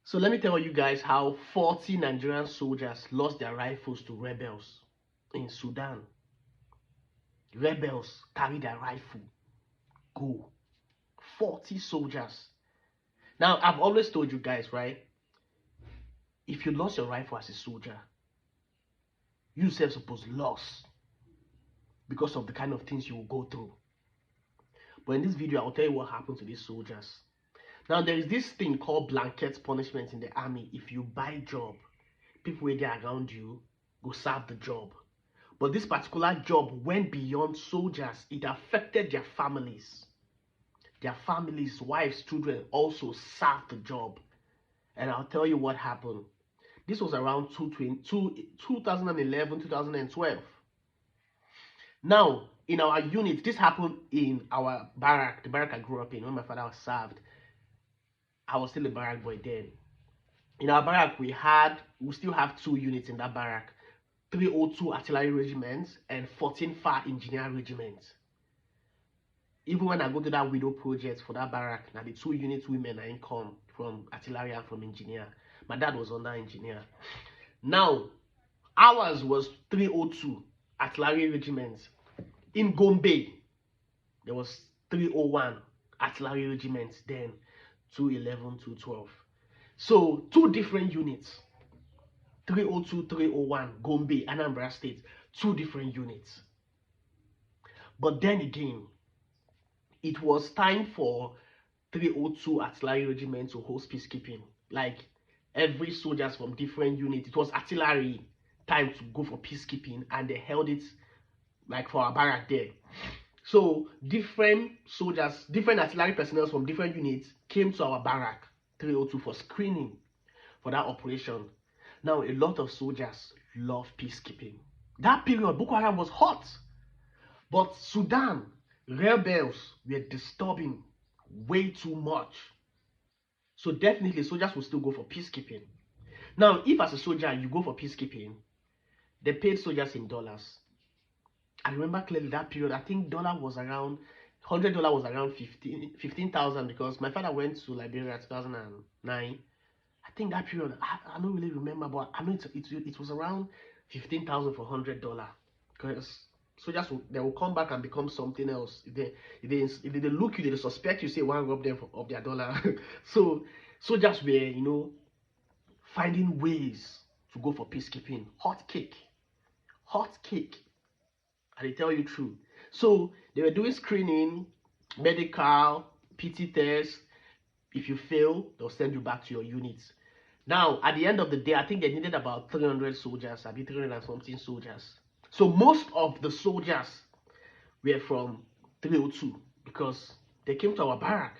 So let me tell you guys how 40 Nigerian soldiers lost their rifles to rebels in Sudan. Rebels carry their rifle, go. 40 soldiers. Now, I've always told you guys, right? If you lost your rifle as a soldier, you yourself supposed lost because of the kind of things you will go through. But in this video, I'll tell you what happened to these soldiers. Now, there is this thing called blanket punishment in the army. If you buy job, people who are around you go serve the job. But this particular job went beyond soldiers. It affected their families. Their families, wives, children also served the job. And I'll tell you what happened. This was around 2011, 2012. Now, in our unit, this happened in our barrack, the barrack I grew up in when my father was served. I was still a barrack boy then. In our barrack, we still have two units in that barrack. 302 Artillery Regiment and 14 Fire Engineer Regiment. Even when I go to that widow project for that barrack, now the two units women I come from artillery and from engineer. My dad was under engineer. Now, ours was 302 Artillery Regiment. In Gombe, there was 301 Artillery Regiment then, 211, 212. So, two different units. 302, 301, Gombe, Anambra State, two different units. But then again, it was time for 302 Artillery Regiment to host peacekeeping. Like every soldiers from different units, it was artillery time to go for peacekeeping, and they held it like for our barrack there. So different soldiers, different artillery personnel from different units came to our barrack 302 for screening for that operation. Now a lot of soldiers love peacekeeping. That period, Boko Haram was hot, but Sudan rebels were disturbing way too much. So definitely soldiers will still go for peacekeeping. Now, if as a soldier you go for peacekeeping, they paid soldiers in dollars. I remember clearly that period. I think dollar was around $100 was around 15,000 because my father went to Liberia 2009. I think that period, I don't really remember, but I know it was around 15,000 for $100 because soldiers they will come back and become something else. If they look you, they suspect you, say one rob them of their dollar. So soldiers were finding ways to go for peacekeeping. Hot cake. And they tell you true. So they were doing screening, medical, PT test. If you fail, they'll send you back to your units. Now, at the end of the day, I think they needed about 300 soldiers, maybe 300 and something soldiers. So most of the soldiers were from 302 because they came to our barrack.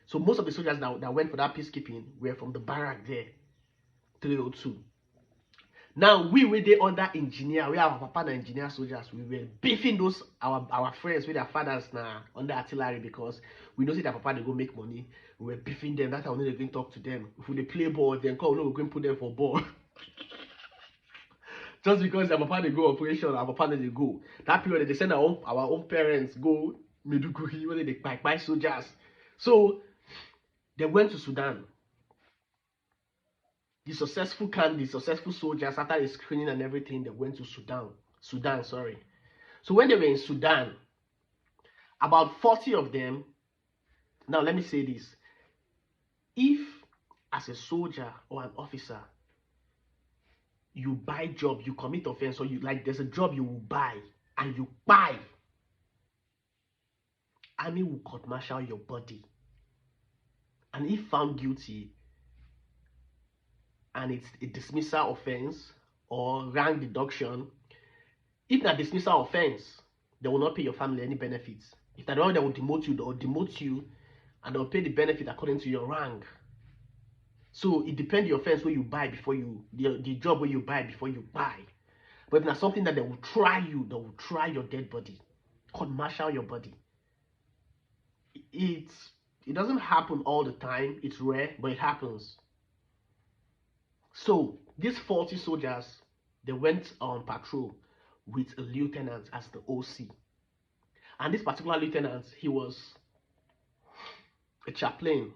So most of the soldiers that went for that peacekeeping were from the barrack there, 302. Now we were there under engineer, we have our papa and engineer soldiers. We were beefing those our friends with their fathers now under artillery because we know that their papa they go make money. We were beefing them. That's how we going to talk to them. If they play ball, then come, no, we're going to put them for ball. Just because their papa they go operation, our papa they go. That period they send our own parents go Meduguri when they buy soldiers. So they went to Sudan. The successful soldiers, after the screening and everything, they went to Sudan, sorry. So when they were in Sudan, about 40 of them, now let me say this. If as a soldier or an officer, you buy job, you commit offense, or you like there's a job you will buy and you buy, army will court martial your body. And if found guilty, and it's a dismissal offense or rank deduction, if not dismissal offense, they will not pay your family any benefits. If they're the one that will demote you, and they'll pay the benefit according to your rank. So it depends the offense where you buy before you, the job where you buy before you buy. But if not something that they will try you, they will try your dead body, court martial your body. It doesn't happen all the time. It's rare, but it happens. So these 40 soldiers, they went on patrol with a lieutenant as the OC. And this particular lieutenant, he was a chaplain,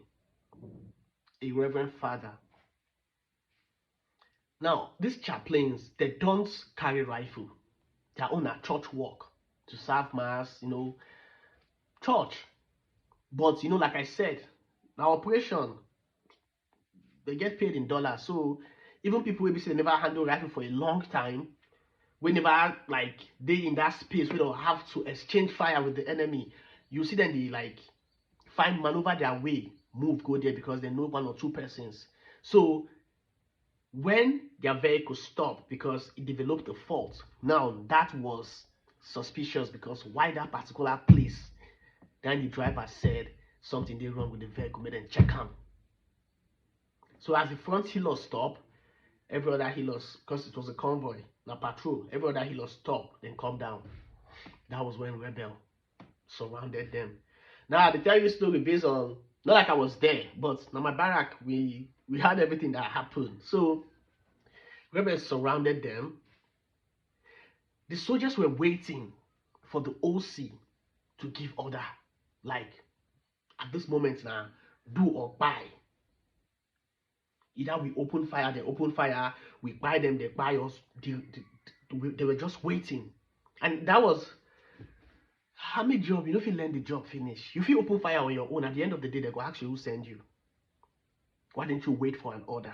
a reverend father. Now, these chaplains, they don't carry rifle. Their own are church work to serve mass, church. But like I said, our operation, they get paid in dollars. So even people will be say they never handle rifle for a long time, whenever like they in that space we don't have to exchange fire with the enemy, you see them they like find maneuver their way, move, go there because they know one or two persons. So when their vehicle stopped because it developed a fault, now that was suspicious because why that particular place? Then the driver said something did wrong with the vehicle, made them check him. So as the front healer stopped, every other healers, because it was a convoy, now patrol, every other healer stopped, then come down. That was when rebel surrounded them. Now I tell you a story based on, not like I was there, but now my barrack, we had everything that happened. So rebels surrounded them. The soldiers were waiting for the OC to give order, like at this moment now, do or buy. Either we open fire, they open fire, we buy them, they buy us. They were just waiting. And that was how many job, if you learn the job finish. If you open fire on your own, at the end of the day, they go ask you who send you. Why didn't you wait for an order?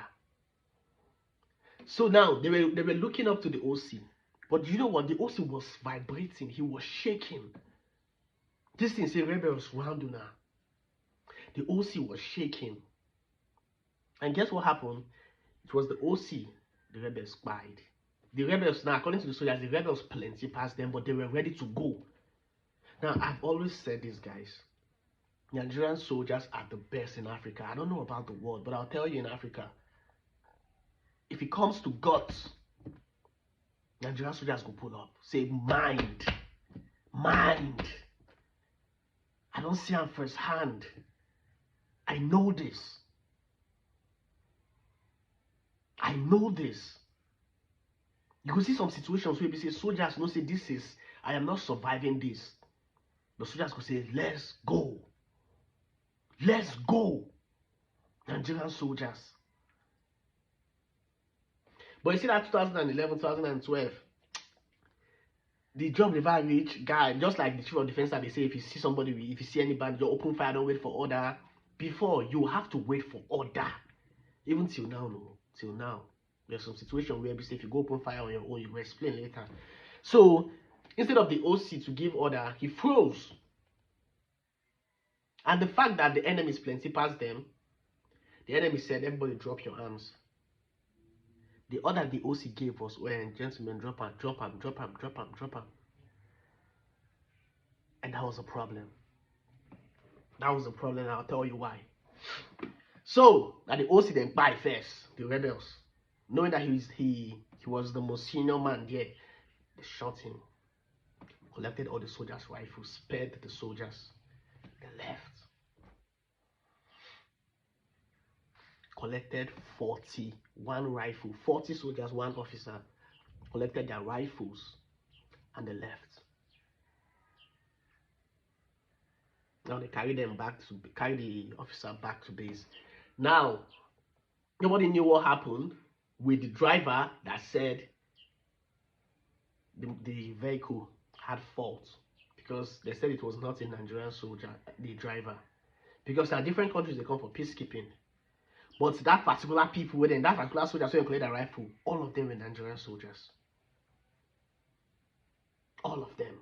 So now they were looking up to the OC. But you know what? The OC was vibrating, he was shaking. This thing say rebels round now. The OC was shaking. And guess what happened? It was the OC the rebels spied. The rebels, now according to the soldiers, the rebels plenty past them, but they were ready to go. Now, I've always said this, guys. Nigerian soldiers are the best in Africa. I don't know about the world, but I'll tell you in Africa, if it comes to guts, Nigerian soldiers go pull up. Say, mind. Mind. I don't see them firsthand. I know this. I know this. You can see some situations where people say, soldiers no say this is, I am not surviving this. The soldiers could say, let's go. Let's go. Nigerian soldiers. But you see that 2011, 2012, the job never reach guy, just like the chief of defense that they say, if you see somebody, if you see anybody, you open fire, don't wait for order. Before, you have to wait for order. Even till now, no. Till now. There's some situation where if you go open fire on your own, you will explain later. So, instead of the OC to give order, he froze. And the fact that the enemy is plenty past them, the enemy said, everybody drop your arms. The order the OC gave was, when gentlemen, drop him, drop him, drop him, drop him, drop him. And that was a problem. That was a problem, and I'll tell you why. So, that the OC then buy first, the rebels. Knowing that he was the most senior man there, they shot him. Collected all the soldiers' rifles, spared the soldiers. They left. Collected 41 rifles, 40 soldiers, 1 officer. Collected their rifles and they left. Now they carry the officer back to base. Now, nobody knew what happened with the driver that said the vehicle had fault, because they said it was not a Nigerian soldier, the driver. Because there are different countries they come for peacekeeping. But that particular people within that particular soldiers who collect a rifle, all of them were Nigerian soldiers. All of them.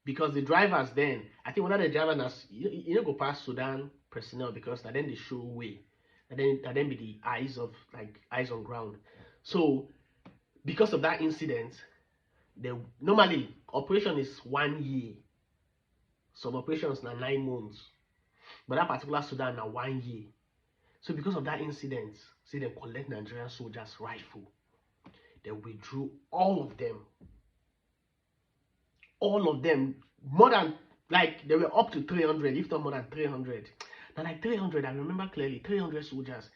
Because the drivers then, I think one of the drivers, you don't go past Sudan personnel, because then they show way. And then be the eyes on ground. So because of that incident, normally operation is 1 year. Some operations now 9 months. But that particular Sudan now 1 year. So because of that incident, see them collect Nigerian soldiers' rifle. They withdrew all of them. All of them. More than, they were up to 300, if not more than 300. Now 300, I remember clearly, 300 soldiers.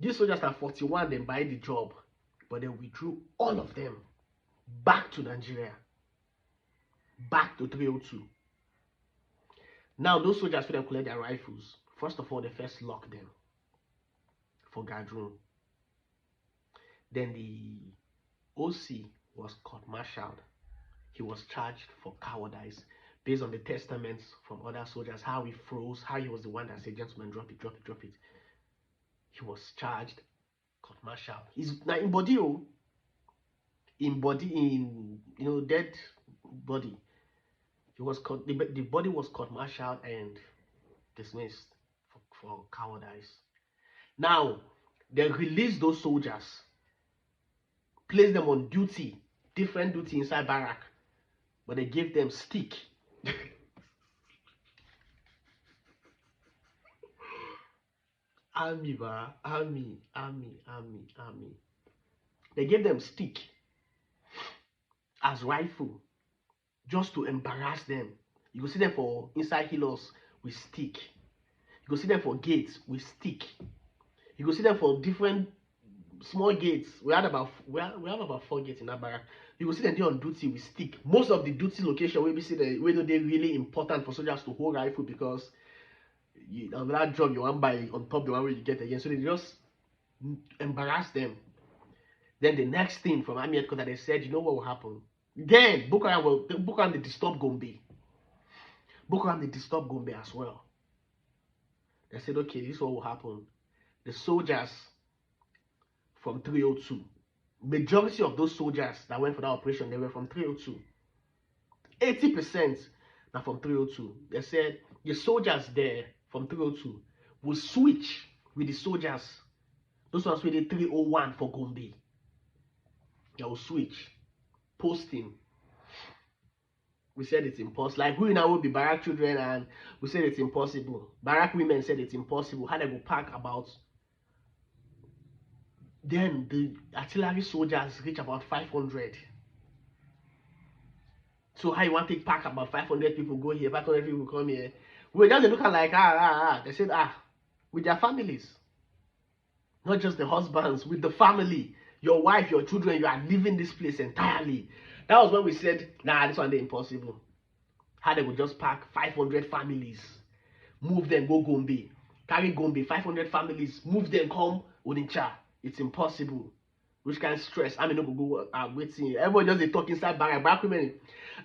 These soldiers are 41, then buy the job. But they withdrew all of them back to Nigeria. Back to 302. Now those soldiers, for them collect their rifles, first of all, they first lock them for guard room. Then the OC was court-martialed. He was charged for cowardice based on the testaments from other soldiers, how he froze, how he was the one that said, gentlemen, drop it, drop it, drop it. He was charged, court-martialed. He's now in body, dead body. He was the body was court-martialed and dismissed for cowardice. Now, they released those soldiers, placed them on duty, different duty inside barrack, but they gave them stick. Army. They gave them stick as rifle just to embarrass them. You go see them for inside hilos with stick. You go see them for gates with stick. You go see them for different small gates. We have about 4 gates in that barrack. You go see them there on duty with stick. Most of the duty location will be see the way they're really important for soldiers to hold rifle because another job you want buy on top the one where you get again. So they just embarrass them. Then the next thing from Army headquarters, they said, you know what will happen? Then Boko Haram they disturb Gombe. Boko Haram they disturb Gombe as well. They said, okay, this is what will happen. The soldiers from 302, majority of those soldiers that went for that operation, they were from 302. 80% are from 302. They said the soldiers there from 302 will switch with the soldiers, those ones with the 301 for Gombe. They will switch, posting. We said it's impossible. Like we now will be Barrack children, and we said it's impossible. Barrack women said it's impossible. How they go pack about? Then the artillery soldiers reach about 500. So how you want to pack about 500 people go here, 500 people come here? We just looking like They said with their families, not just the husbands, with the family, your wife, your children. You are leaving this place entirely. That was when we said, nah, this one is impossible. How they would just pack 500 families, move them, go Gombe, carry Gombe, 500 families, move them, come Onitsha. It's impossible. Which kind of stress? I mean, no go waiting. Everyone just they talk inside barrack women.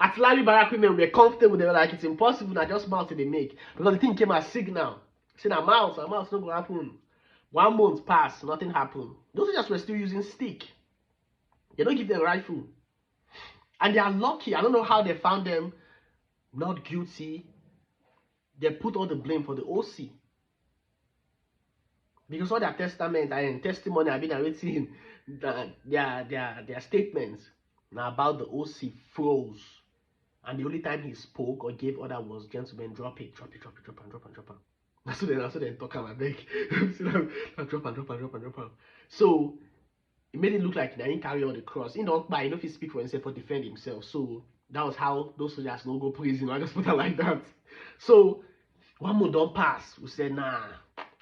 Artillery barrack women were comfortable. They were like, it's impossible. Now just mouth they make because the thing came as signal. Say now mouth not gonna happen. 1 month passed, nothing happened. Those soldiers were still using stick. They don't give them rifle. And they are lucky. I don't know how they found them not guilty. They put all the blame for the OC. Because all their testament and testimony have been narrating their statements now about the OC froze. And the only time he spoke or gave order was, gentlemen, drop it. That's what they talk about. Drop and. So it made it look like he didn't carry on the cross. He don't buy, if he speak for himself or defend himself. So that was how those soldiers don't go prison. I just put it like that. So 1 month don't pass. We said, nah,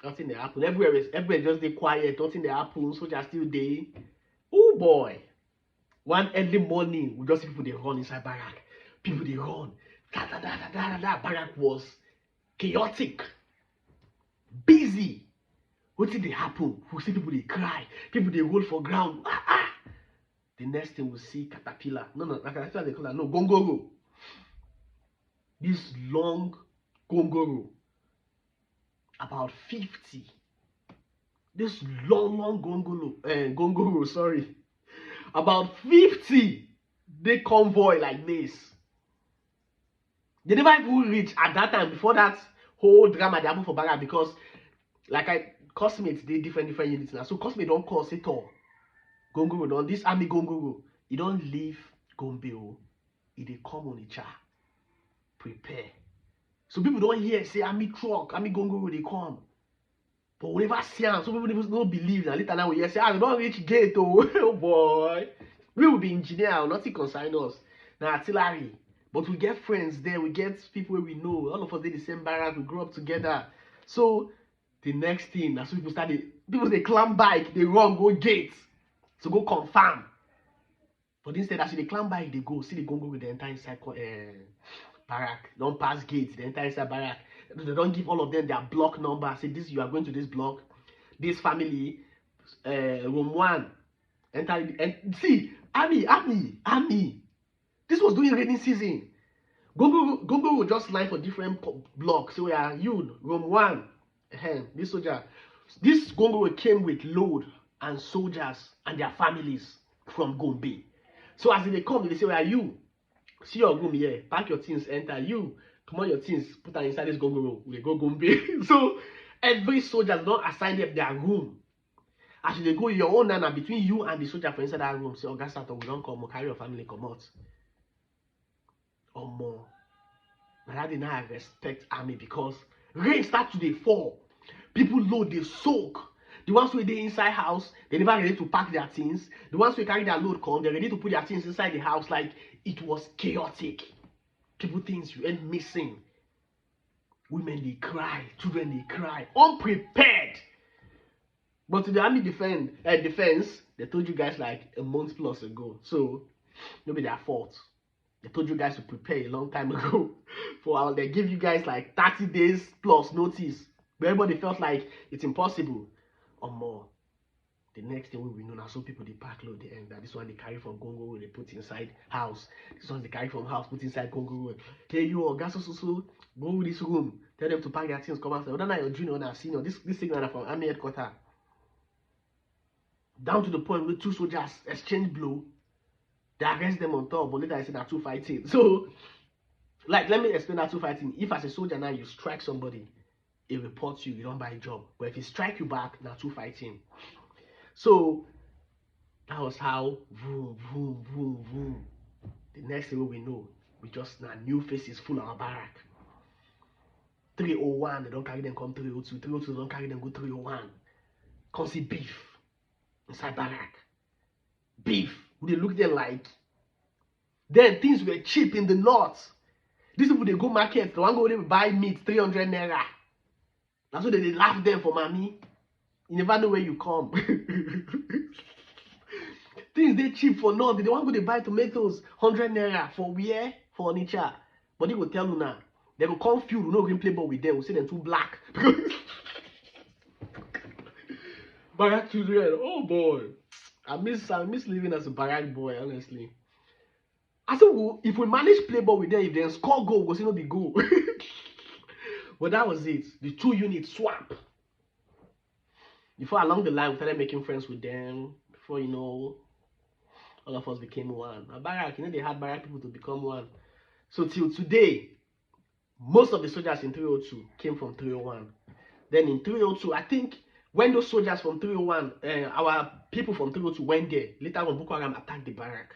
nothing they happen. Everywhere just they quiet, nothing they happen. Soldiers still there. Oh boy. One early morning, we just see people they run inside barrack. People they run. Barrack was chaotic, busy. What did they happen? We see people they cry, people they roll for ground. The next thing we see caterpillar. No, caterpillar they call that. No, gongoro. This long gongoro, about 50. This long gongoro, sorry. About 50. They convoy like this. They never even reach at that time before that whole drama they happened for Barrack because like cosmates they different units now. So cosmate don't cause it all. Gongoro don't this army gongoro. You don't leave Gombe. They come Onitsha. Prepare. So people don't hear say army truck, army gongoro they come. But we never see them. So people don't believe. And later now we hear say, they don't reach gate. Oh boy. We will be engineer, nothing concern us. Now artillery. But we get friends there, we get people where we know. All of us did the same barrack, we grew up together. So the next thing, as people they climb bike, they run, go gates to go confirm. But instead, as they climb bike, they go, see they go with the entire inside barrack. Don't pass gates, the entire inside barrack. They don't give all of them their block number. Say this, you are going to this block, this family, room 1, Enter and see, army. This was during rainy season. Gongo will just line for different blocks. So we are you, room one. This Gongo came with load and soldiers and their families from Gombe. So as they come, they say, where are you? See your room here, pack your things, enter. You, come on your things, put them inside this Gongo. We go Gombe. So every soldier don't assign them their room. As they go, your own nana between you and the soldier for inside that room. Say, Oga Sato, we don't come, carry your family, come out. Or more. Now that they now respect army because rain start to dey fall. People load, they soak. The ones who dey inside house, they never ready to pack their things. The ones who carry their load come, they're ready to put their things inside the house. Like it was chaotic. People things you end missing. Women they cry, children they cry, unprepared. But to the army defense, they told you guys like a month plus ago. So maybe their fault. They told you guys to prepare a long time ago. They give you guys like 30 days plus notice. But everybody felt like it's impossible or more. The next thing we know now, so people they pack load the end. That this one they carry from Congo, they put inside house. This one they carry from house, put inside Congo. Hey you, gas so go with this room. Tell them to pack their things, come outside. Whether not your junior or senior, this signal from army headquarters. Down to the point where two soldiers exchange blow. They arrest them on top, but later I said that two fighting. So, like, let me explain that two fighting. If as a soldier now you strike somebody, it reports you, you don't buy a job. But if he strike you back, now two fighting. So, that was how, vroom, vroom, vroom, vroom. The next thing we know, we just now new faces full of our barrack. 301, they don't carry them come 302. 302, they don't carry them go 301. Come see beef inside barrack. Beef. They look there like. Then things were cheap in the north. These people they go market, the one go there buy meat 300 naira. That's why they laugh them for mommy. You never know where you come. Things they cheap for north. They want go they buy tomatoes 100 naira for where? For Onitsha. But they go tell you now. They go come few, no green play ball with them. We say them too black. Barrack children, oh boy. I miss living as a barrack boy, honestly. I said, well, if we manage play ball with them, if they score goal, we'll see no be goal. But that was it. The two units swap. Before along the line, we started making friends with them. Before you know, all of us became one. A barrack, they had barrack people to become one. So till today, most of the soldiers in 302 came from 301. Then in 302, I think when those soldiers from 301, our people from 302 went there, later on Boko Haram attacked the barrack.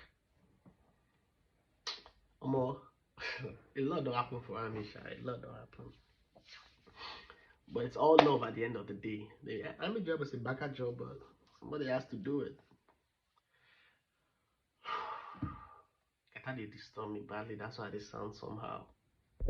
More, a lot don't happen for Amisha. A lot don't happen. But it's all love at the end of the day. The army job is a backup job, but somebody has to do it. I thought they disturb me badly. That's why they sound somehow.